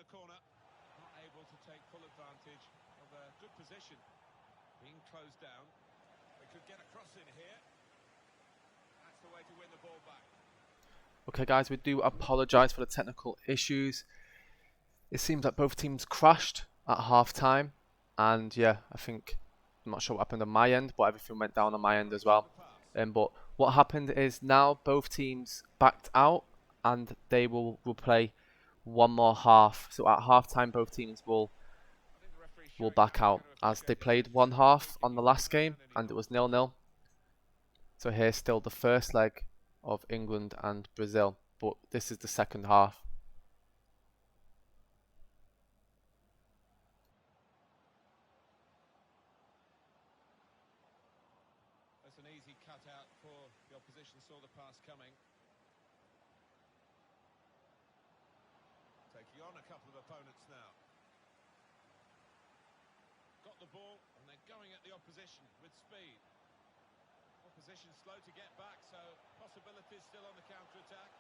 the corner. Not able to take full advantage of a good position. Being closed down. They could get a cross in here. That's the way to win the ball back. Okay guys, we do apologise for the technical issues. It seems like both teams crashed at half time, and yeah, I'm not sure what happened on my end, but everything went down on my end as well. But what happened is now both teams backed out, and they will play one more half. So at half time both teams will back out, as they played one half on the last game and it was 0-0. So here's still the first leg of England and Brazil, but this is the second half. That's an easy cutout for the opposition, saw the pass coming. Taking on a couple of opponents now. Got the ball and they're going at the opposition with speed. Opposition slow to get back, so possibilities still on the counter-attack.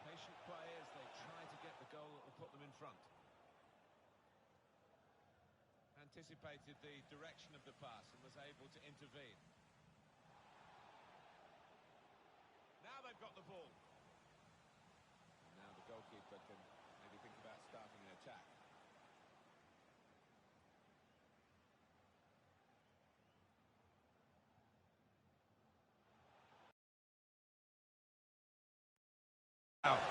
Patient play as they try to get the goal that will put them in front. Anticipated the direction of the pass and was able to intervene. Now they've got the ball. And now the goalkeeper can maybe think about starting an attack.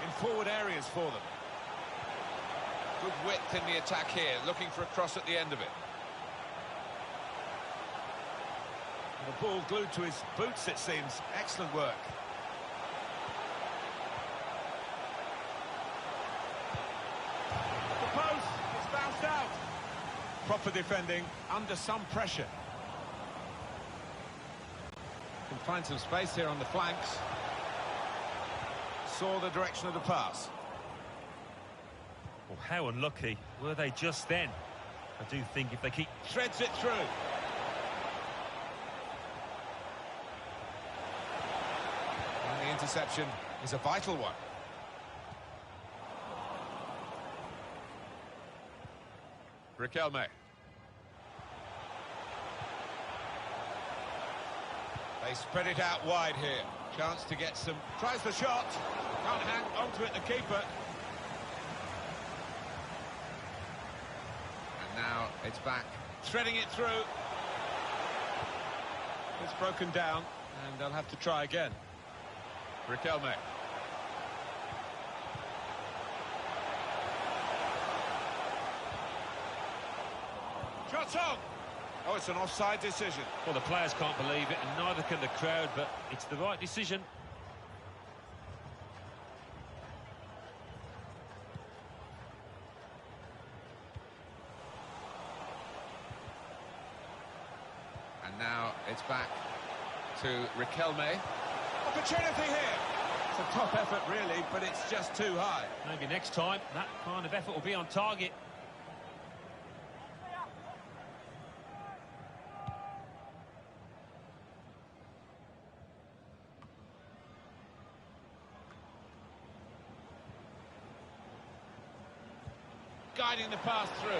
In forward areas for them. Good width in the attack here, looking for a cross at the end of it. And the ball glued to his boots, it seems. Excellent work. The post, it's bounced out. Proper defending, under some pressure. Can find some space here on the flanks. Saw the direction of the pass. Well, how unlucky were they just then? I do think if they keep... Threads it through. And the interception is a vital one. Riquelme. They spread it out wide here. Chance to get some... Tries the shot. Can't hang onto it, the keeper. And now it's back. Threading it through. It's broken down, and they'll have to try again. Riquelme. Shot on! Oh, it's an offside decision. Well, the players can't believe it, and neither can the crowd, but it's the right decision. And now it's back to Riquelme. Opportunity here. It's a top effort, really, but it's just too high. Maybe next time, that kind of effort will be on target. Guiding the pass through.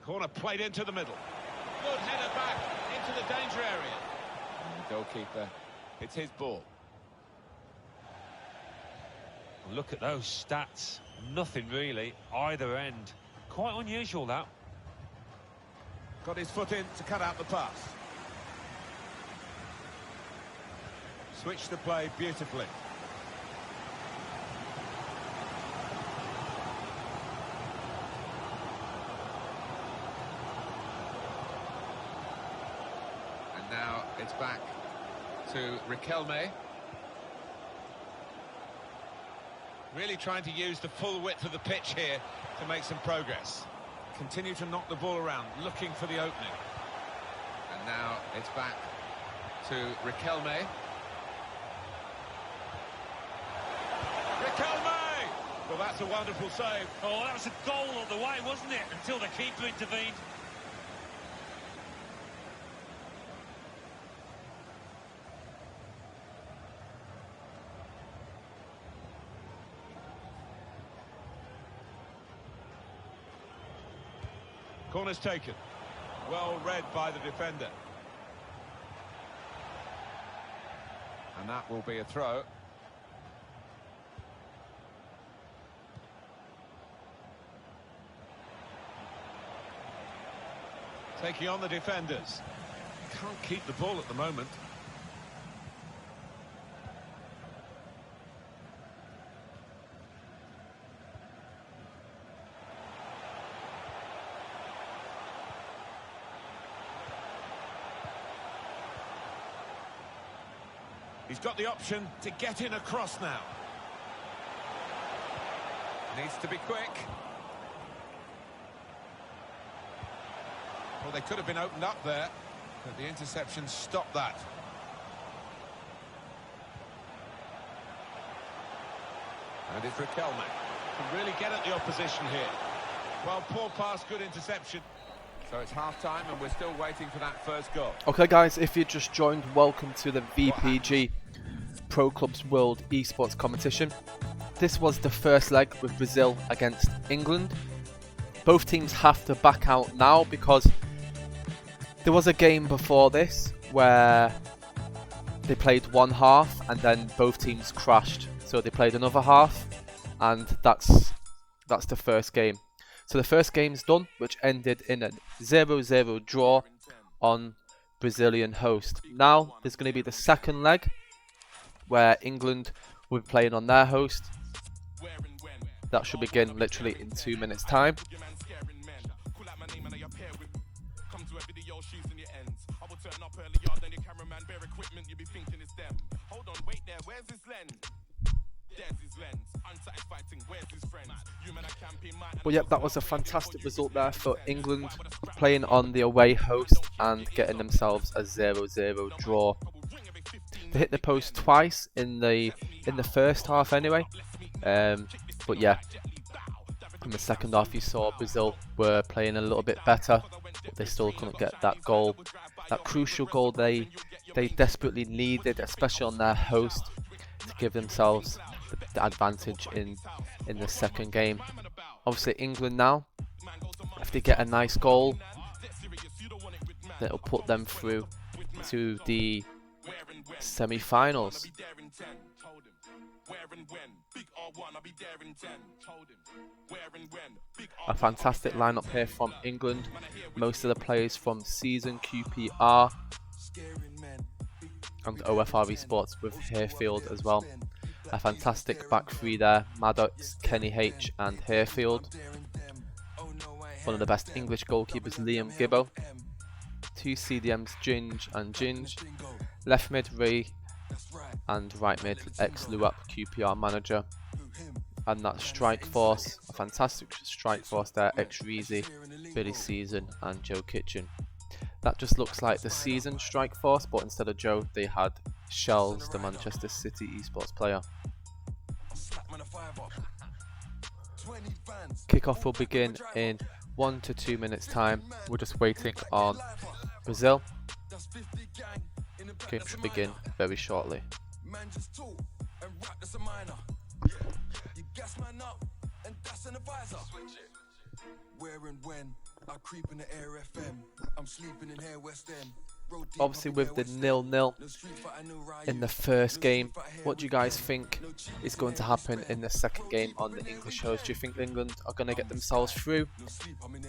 Corner played into the middle. Good header back into the danger area. And the goalkeeper, it's his ball. Look at those stats. Nothing really, either end. Quite unusual, that. Got his foot in to cut out the pass. Switched the play beautifully. And now it's back to Riquelme. Really trying to use the full width of the pitch here to make some progress. Continue to knock the ball around, looking for the opening. And now it's back to Riquelme. that's a wonderful save. Oh, that was a goal on the way, wasn't it? Until the keeper intervened. Corner's taken. Well read by the defender. And that will be a throw. Taking on the defenders. Can't keep the ball at the moment. He's got the option to get in across now. Needs to be quick. Well, they could have been opened up there, but the interception stopped that. And it's Riquelme. Can really get at the opposition here. Well, poor pass, good interception. So it's half-time and we're still waiting for that first goal. Okay guys, if you just joined, welcome to the VPG Pro Clubs World Esports competition. This was the first leg with Brazil against England. Both teams have to back out now because there was a game before this where they played one half and then both teams crashed. So they played another half and that's the first game. So the first game's done, which ended in a 0-0 draw on Brazilian host. Now there's going to be the second leg where England will be playing on their host. That should begin literally in 2 minutes time. But yep, that was a fantastic result there for England, playing on the away host and getting themselves a 0-0 draw. They hit the post twice in the first half anyway, but yeah, in the second half you saw Brazil were playing a little bit better, but they still couldn't get that goal, that crucial goal they desperately needed, especially on their host, to give themselves the advantage in the second game. Obviously England now, if they get a nice goal, that'll put them through to the semi-finals. A fantastic lineup here from England. Most of the players from Season, QPR and OFR Esports with Hayfield as well. A fantastic back three there, Maddox, Kenny H and Hayfield. One of the best English goalkeepers, Liam Gibbo. Two CDMs, Ginge and Ginge. Left mid, Ray, and right mid, ex-Luap QPR manager. And that strike force, a fantastic strike force there, ex-Reezy, Billy Season and Joe Kitchen. That just looks like the Season strike force, but instead of Joe, they had Shells, the Manchester City esports player. Kickoff will begin in 1 to 2 minutes time. We're just waiting on Brazil. Game should begin very shortly. Obviously with the 0-0 in the first game, what do you guys think is going to happen in the second game on the English host? Do you think England are going to get themselves through,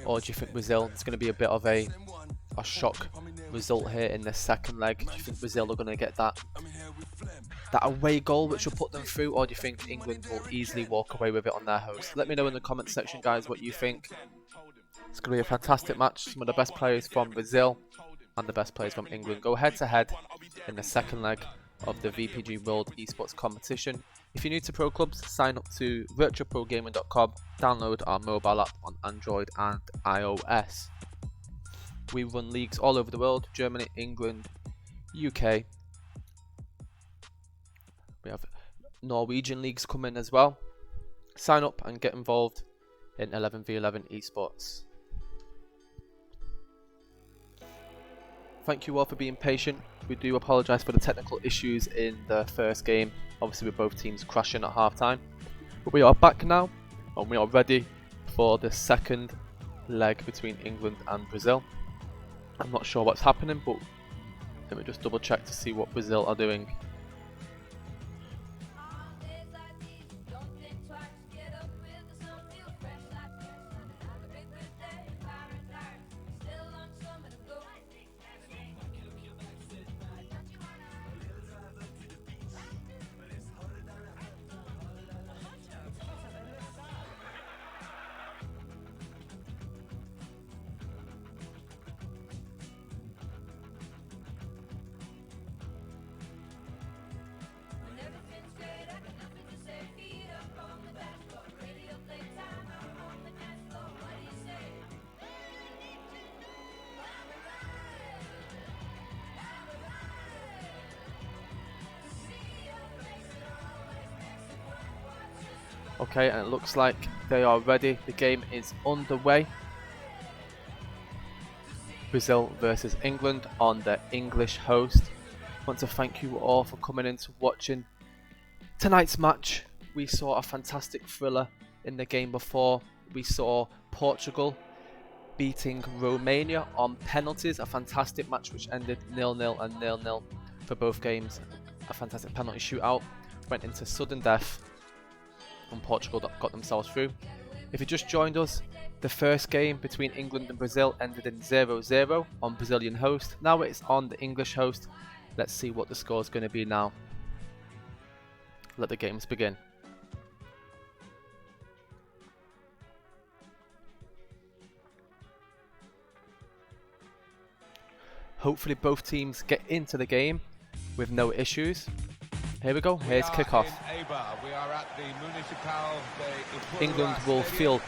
or do you think Brazil is going to be a bit of a shock result here in the second leg? Do you think Brazil are going to get that away goal which will put them through, or do you think England will easily walk away with it on their host? Let me know in the comment section guys what you think. It's going to be a fantastic match. Some of the best players from Brazil and the best players from England go head to head in the second leg of the VPG World Esports competition. If you're new to Pro Clubs, sign up to virtualprogaming.com, download our mobile app on Android and iOS. We run leagues all over the world: Germany, England, UK. We have Norwegian leagues coming as well. sign up and get involved in 11v11 esports. Thank you all for being patient. We do apologise for the technical issues in the first game, obviously with both teams crashing at half time. But we are back now and we are ready for the second leg between England and Brazil. I'm not sure what's happening, but let me just double check to see what Brazil are doing. Okay, and it looks like they are ready. The game is underway. Brazil versus England on the English host. I want to thank you all for coming in to watching tonight's match. We saw a fantastic thriller in the game before. We saw Portugal beating Romania on penalties. A fantastic match which ended 0-0 and 0-0 for both games. A fantastic penalty shootout. Went into sudden death. And Portugal got themselves through. If you just joined us, the first game between England and Brazil ended in 0-0 on Brazilian host. Now it's on the English host. Let's see what the score is going to be now. Let the games begin. Hopefully both teams get into the game with no issues. Here we go, here's kickoff. England will feel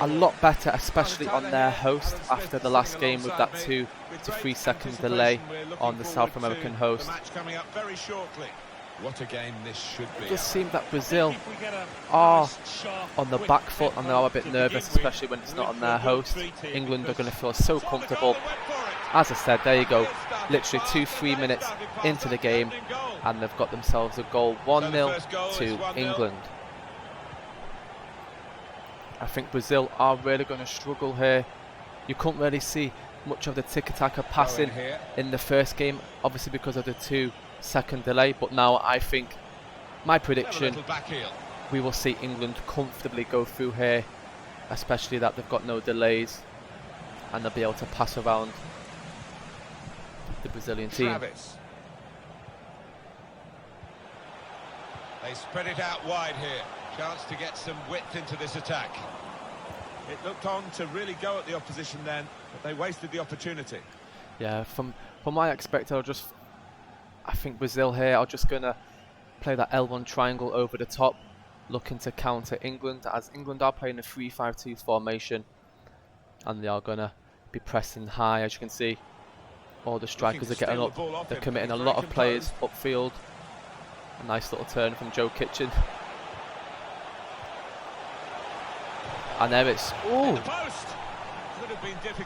a lot better, especially on their host after the last game with that 2 to 3 second delay on the South American host. What a game this should be. It does seem that Brazil are on the back foot and they are a bit nervous, especially when it's not on their host. England are going to feel so comfortable. As I said, there you go, literally 2-3 minutes into the game and they've got themselves a goal, 1-0 to England. I think Brazil are really going to struggle here. You couldn't really see much of the tiki-taka passing in the first game, obviously because of the 2 second delay, but now I think, my prediction, we will see England comfortably go through here, especially that they've got no delays and they'll be able to pass around the Brazilian team. They spread it out wide here, chance to get some width into this attack. It looked on to really go at the opposition then, but they wasted the opportunity. Yeah, from what I expected, I think Brazil here are just going to play that L1 triangle over the top, looking to counter England, as England are playing a 3-5-2 formation and they are going to be pressing high. As you can see, all the strikers are getting up, they're committing a lot of players upfield. A nice little turn from Joe Kitchen. And there it's, ooh, I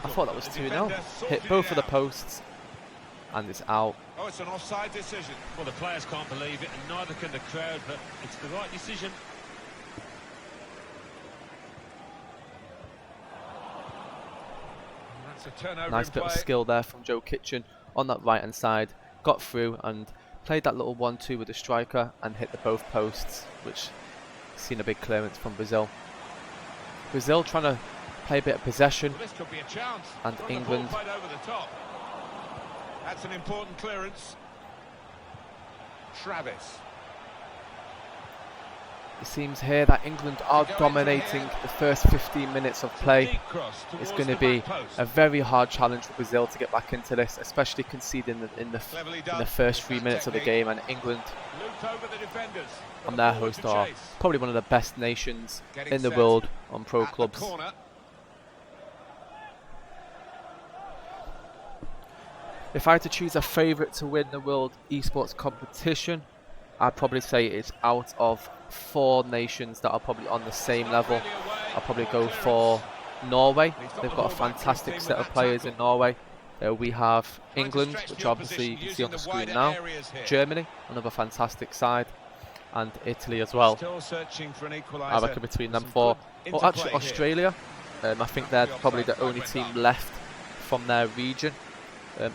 thought that was 2-0. Hit both of the posts and it's out. Oh, it's an offside decision. Well, the players can't believe it, and neither can the crowd, but it's the right decision. That's a turnover. Nice bit of skill there from Joe Kitchen on that right hand side. Got through and played that little 1-2 with the striker and hit the both posts, which seen a big clearance from Brazil. Brazil trying to play a bit of possession, well, this could be a chance. And England. Over the top. That's an important clearance. Travis. It seems here that England are dominating the first 15 minutes of play. It's going to be a very hard challenge for Brazil to get back into this, especially conceding in the first 3 minutes of the game. And England, on their host, are probably one of the best nations in the world on pro clubs. If I had to choose a favourite to win the World Esports competition, I'd probably say it's out of 4 nations that are probably on the same level. I'll probably go for Norway. They've got a fantastic set of players in Norway. We have England, which obviously you can see on the screen now. Germany, another fantastic side. And Italy as well. I reckon between them 4. Well, actually Australia. I think they're probably the only team left from their region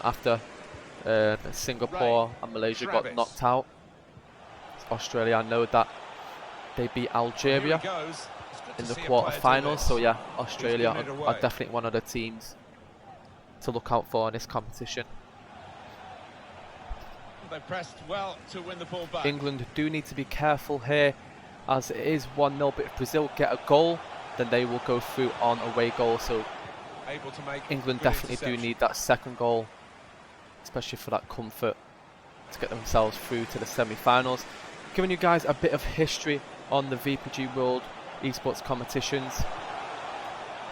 after Singapore and Malaysia got knocked out. Australia, I know that they beat Algeria in the quarter-finals, so yeah, Australia are definitely one of the teams to look out for in this competition. They pressed well to win the ball back. England do need to be careful here, as it is 1-0, but if Brazil get a goal, then they will go through on away goal, so England definitely do need that second goal, especially for that comfort to get themselves through to the semi-finals. Giving you guys a bit of history on the VPG World Esports competitions.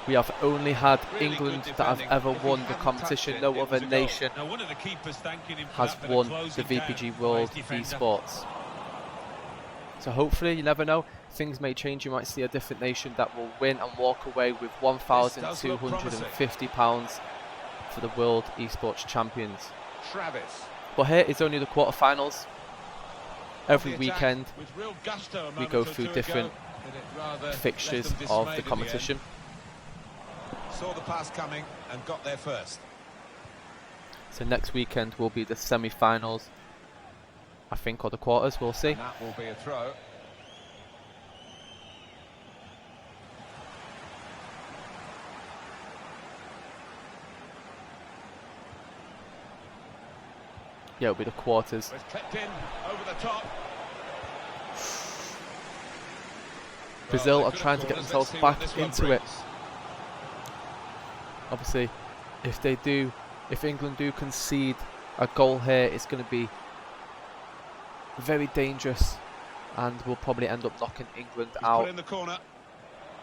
We have only had England that have ever won the competition. No other nation has won the VPG World Esports. So hopefully, you never know, things may change. You might see a different nation that will win and walk away with £1,250 for the World Esports Champions. But here is only the quarterfinals. Every weekend we go through different fixtures of the competition. Saw the pass coming and got there first. So next weekend will be the semi-finals, I think, or the quarters. We'll see. And that will be a throw. Yeah, it'll be the quarters. It's clipped in over the top. Brazil are trying to get themselves back into it. Obviously, if England do concede a goal here, it's going to be very dangerous, and we'll probably end up knocking England out. In the corner.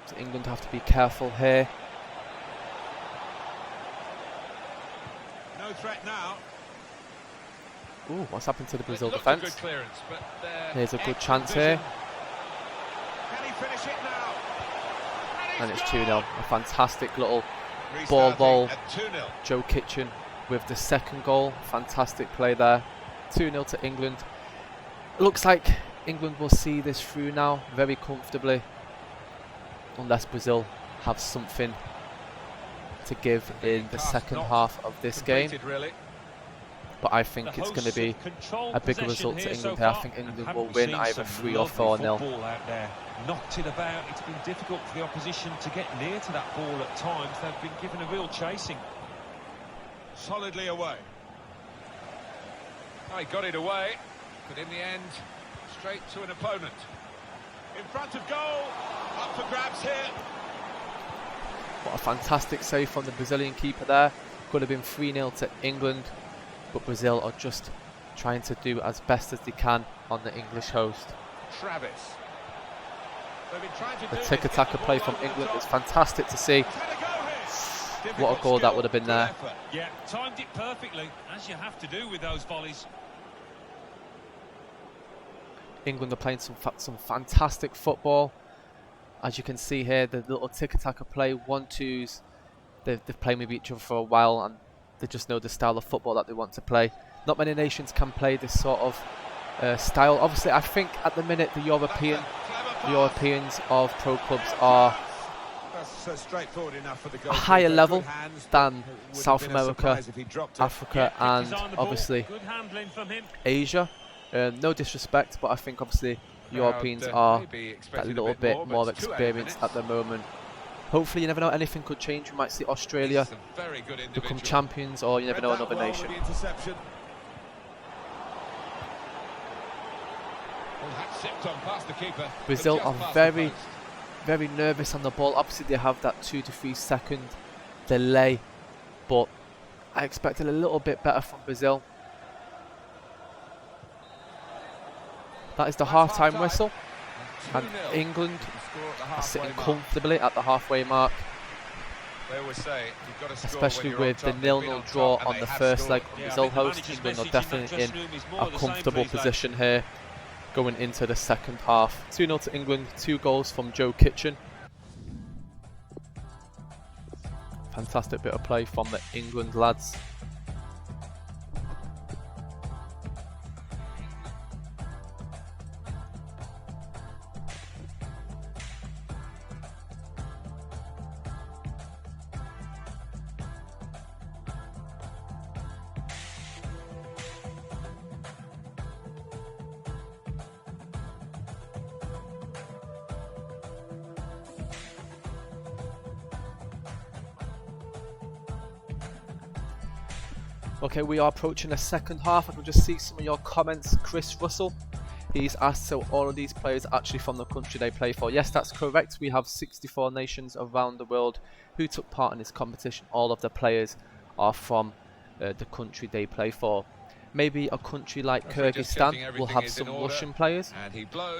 So England have to be careful here. No threat now. Ooh, what's happened to the Brazil defence? Here's a good chance here. Can he finish it now? And it's 2-0. A fantastic little ball. Joe Kitchen with the second goal. Fantastic play there. 2-0 to England. Looks like England will see this through now very comfortably, unless Brazil have something to give in the second half of this game. But I think it's going to be a bigger result to England here. I think England will win either 3 or 4-0. Knocked it about. It's been difficult for the opposition to get near to that ball at times. They've been given a real chasing. Solidly away. Oh, he got it away, but in the end, straight to an opponent. In front of goal, up for grabs here. What a fantastic save from the Brazilian keeper there. Could have been 3-0 to England, but Brazil are just trying to do as best as they can on the English host. Travis. The tiki-taka play from England is fantastic to see. What a goal that would have been there. Yeah, timed it perfectly, as you have to do with those volleys. England are playing some fantastic football. As you can see here, the little tiki-taka play, 1-2s. They've played with each other for a while, and they just know the style of football that they want to play. Not many nations can play this sort of style. Obviously, I think at the minute the Europeans of pro clubs are a higher level than South America, Africa, and obviously Asia. No disrespect, but I think obviously Europeans are a little bit more experienced at the moment. Hopefully, you never know, anything could change. We might see Australia become champions, or you never know, another nation. Brazil are very, very nervous on the ball. Obviously, they have that 2 to 3 second delay, but I expected a little bit better from Brazil. That is the half-time whistle, and England are sitting comfortably at the halfway mark, especially with the 0-0 draw on the first leg of Brazil host. England are definitely in a comfortable position here. going into the second half. 2-0 to England, 2 goals from Joe Kitchen. Fantastic bit of play from the England lads. Okay, we are approaching the second half. I can just see some of your comments. Chris Russell, he's asked, so all of these players are actually from the country they play for. Yes, that's correct. We have 64 nations around the world who took part in this competition. All of the players are from the country they play for. Maybe a country like Kyrgyzstan will have some Russian players,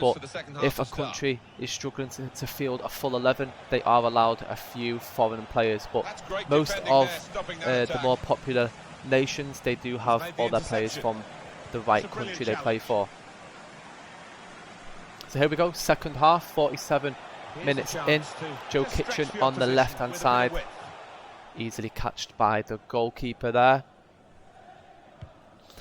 but if a country is struggling to field a full 11, they are allowed a few foreign players. But most of the more popular nations, they do have all their players from the right country they play for. So here we go, second half, 47 minutes in. Joe Kitchen on the left hand side, easily catched by the goalkeeper there.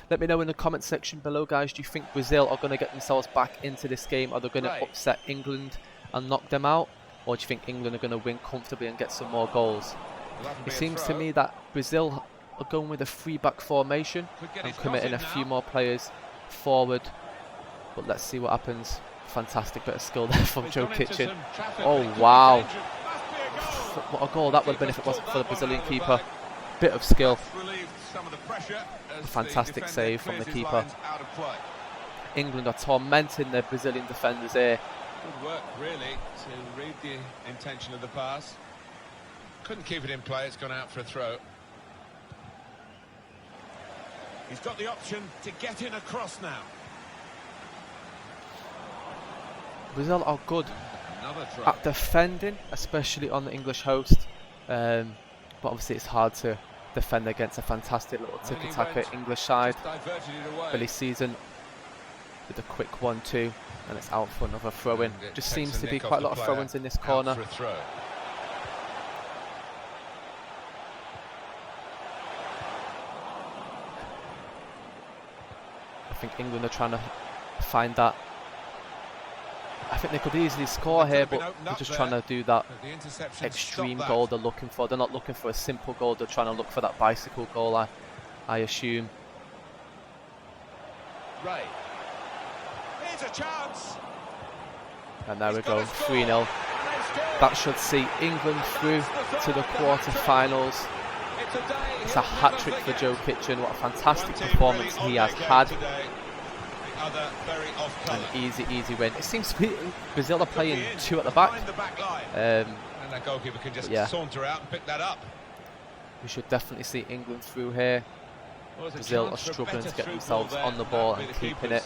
Let me know in the comment section below, guys, do you think Brazil are going to get themselves back into this game? Are they going to upset England and knock them out? Or do you think England are going to win comfortably and get some more goals? It seems to me that Brazil are going with a 3-back formation and committing a few more players forward. But let's see what happens. Fantastic bit of skill there from Joe Kitchen. Oh, wow. What a goal that would have been if it wasn't for the Brazilian keeper. Bit of skill. A fantastic save from the keeper. England are tormenting the Brazilian defenders here. Good work, really, to read the intention of the pass. Couldn't keep it in play, it's gone out for a throw. He's got the option to get in across now. Brazil are good at defending, especially on the English host. But obviously it's hard to defend against a fantastic little tiki-taka English side. Billy Season with a quick 1-2, and it's out for another throw-in. Just seems to be quite a lot of throw-ins in this corner. I think England are trying to find that. I think they could easily score here, but they're just trying to do that extreme goal they're looking for. They're not looking for a simple goal, they're trying to look for that bicycle goal, I assume. Right. Here's a chance. And there we go, 3-0. That should see England through to the quarter-finals. It's a hat-trick for Joe Kitchen. What a fantastic performance he has had. An easy win. It seems to be Brazil are playing 2 at the back. And that goalkeeper can just saunter out and pick that up. We should definitely see England through here. Brazil are struggling to get themselves on the ball and keeping it.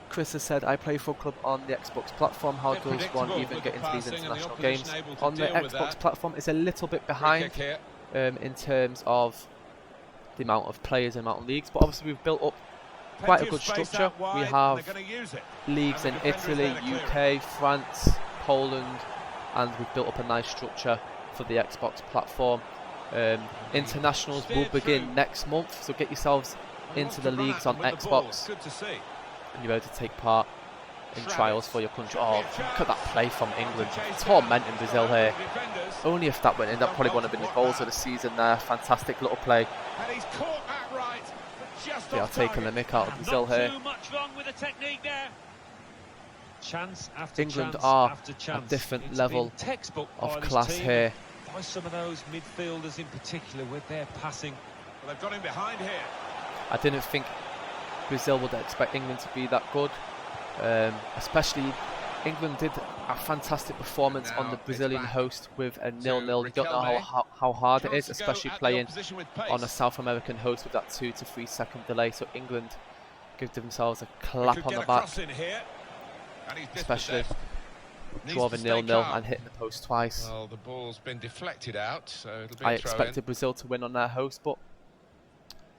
Chris has said, I play for a club on the Xbox platform. How does one even get into these international games? On the Xbox platform, it's a little bit behind in terms of the amount of players and amount of leagues, but obviously we've built up quite a good structure. We have leagues in Italy, UK, France, Poland, and we've built up a nice structure for the Xbox platform. Internationals will begin next month, so get yourselves into the leagues on Xbox and you're able to take part in trials for your country. Oh, look at that play from England, tormenting Brazil here. Only if that went in, that probably wouldn't have been the goals of the season there. Fantastic little play. They are taking the mick out of Brazil here. England are a different level of class here. By some of those midfielders in particular with their passing. Well, they've got him behind here. I didn't think Brazil would expect England to be that good. Especially England did a fantastic performance on the Brazilian host with a 0-0. You don't know how hard it is, especially playing on a South American host with that 2 to 3 second delay. So England give themselves a clap on the back, especially drawing 0-0 and hitting the post twice. Well, the ball's been deflected out, so it'll be I expected Brazil to win on their host, but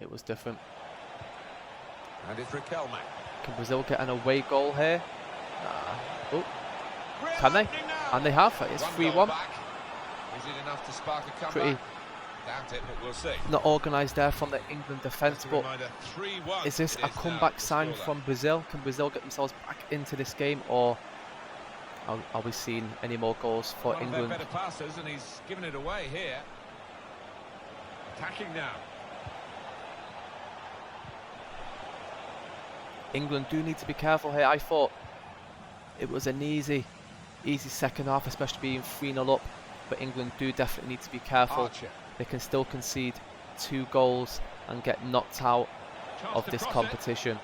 it was different. And it's Riquelme. Can Brazil get an away goal here? Oh, can they? And they have. It's 3-1. Is it enough to spark a comeback? Pretty Doubt it, but we'll see. not organised there from the England defence, but is this a comeback sign from Brazil? Can Brazil get themselves back into this game, or are we seeing any more goals for England? Better passes, and he's given it away here. Attacking now. England do need to be careful here. I thought it was an easy second half, especially being 3-0 up, but England do definitely need to be careful. Archer. They can still concede 2 goals and get knocked out of this competition.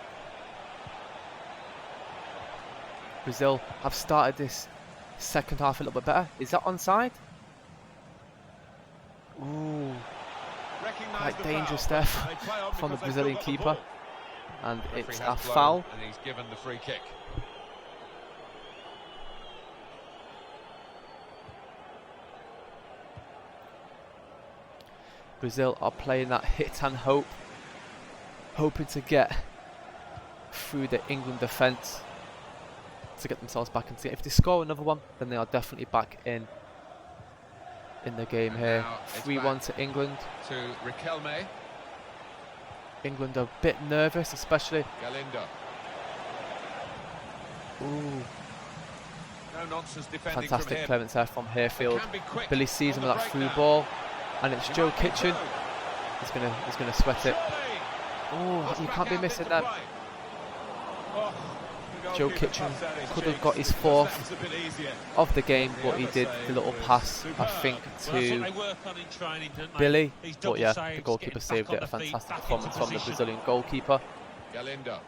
Brazil have started this second half a little bit better. Is that onside? Ooh, quite dangerous there from the Brazilian keeper. And it's a foul. And he's given the free kick. Brazil are playing that hit and hope, hoping to get through the England defence to get themselves back into it. If they score another one, then they are definitely back in the game here. 3-1 to England. To Riquelme. England are a bit nervous, especially. Galindo. Ooh. No nonsense defending. Fantastic clearance there from Hayfield. Quick Billy sees him with that through ball, and it's Joe Kitchen. He's gonna sweat it. Oh, you can't be missing them. Joe Kitchen could have got his 4th of the game, but he did the little pass, I think, to Billy. But yeah, the goalkeeper saved it. A fantastic performance from the Brazilian goalkeeper. Galindo.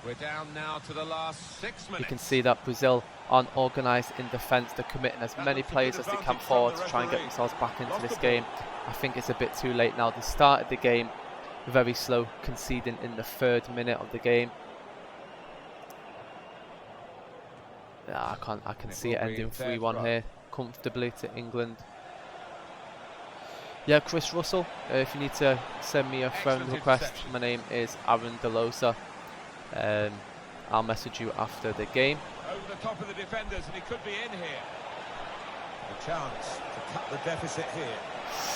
We're down now to the last 6 minutes. You can see that Brazil aren't organised in defence. They're committing as many players as they can forward to try and get themselves back into this game. I think it's a bit too late now. They started the game very slow, conceding in the 3rd minute of the game. Yeah, I can see it ending 3-1 here, comfortably to England. Yeah, Chris Russell, if you need to send me a friend request, my name is Aaron Delosa. I'll message you after the game. Over the top of the defenders, and he could be in here. A chance to cut the deficit here.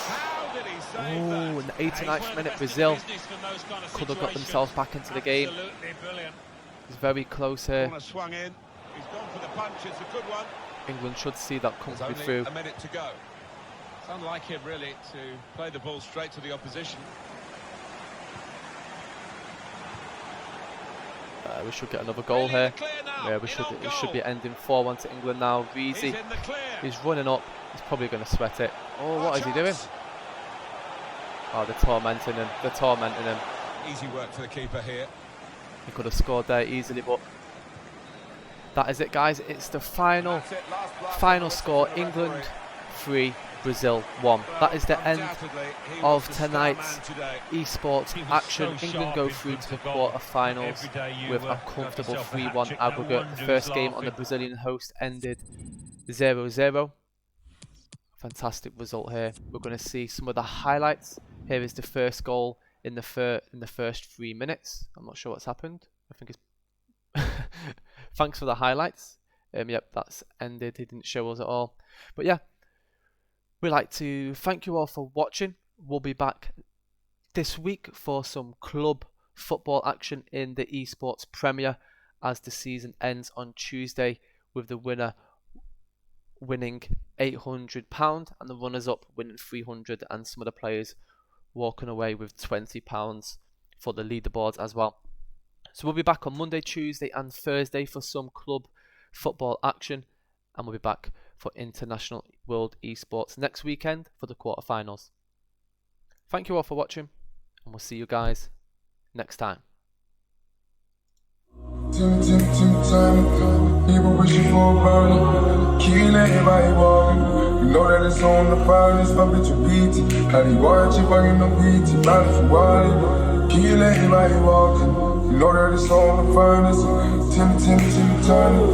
How did he save that? In the 89th minute, Brazil could have got themselves back into the game. It's very close here. Swung in. He's gone for the punch. It's a good one. England should see that comfortably through. A minute to go. It's unlike him really to play the ball straight to the opposition. We should get another goal here. Yeah, we should. It should be ending 4-1 to England now. Reezy, he's running up. He's probably going to sweat it. Oh, what is he doing? Oh, they're tormenting him. They're tormenting him. Easy work for the keeper here. He could have scored there easily, but that is it, guys. It's the final score. England 3, Brazil 1. That is the end of tonight's esports action. England go through to the quarter-finals with a comfortable 3-1 aggregate. The first game on the Brazilian host ended 0-0. Fantastic result here. We're going to see some of the highlights. Here is the first goal in the first 3 minutes. I'm not sure what's happened. I think it's thanks for the highlights. Yep, that's ended. He didn't show us at all. But yeah, we'd like to thank you all for watching. We'll be back this week for some club football action in the Esports Premier as the season ends on Tuesday, with the winner winning £800 and the runners-up winning £300, and some of the players walking away with £20 for the leaderboards as well. So we'll be back on Monday, Tuesday and Thursday for some club football action, and we'll be back for International World Esports next weekend for the quarterfinals. Thank you all for watching, and we'll see you guys next time. People wishing for a burner. Can't let everybody walking. You know that it's on the finest, but bitch, you beat it. How do you watch it, fucking no beat it. Body for body. Can't let everybody walking. You know that it's on the finest. Timmy, Turner.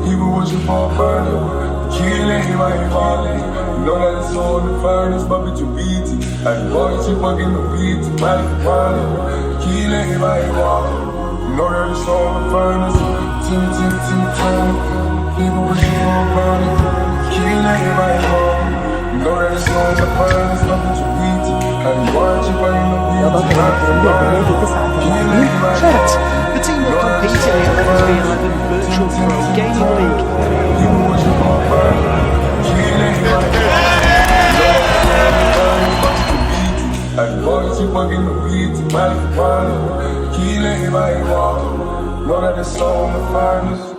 People wishing for a burner. Can't let everybody walking. You know that it's on the finest, but bitch, you beat it. How do you watch it, fucking no beat it. Body for body. Can't let anybody walk. Know that it's on the finest. Team, people with you on burning. Can't let anybody walk. Know that it's on the finest. Nothing to beat. How you watch it, but you know Shit! The team were competing in the FSV11 Virtual Pro Gaming League. people with you on burning. Can't let anybody walk. I bought you fucking the weed to buy the party. Can't let anybody walk. Know that it's on the finest.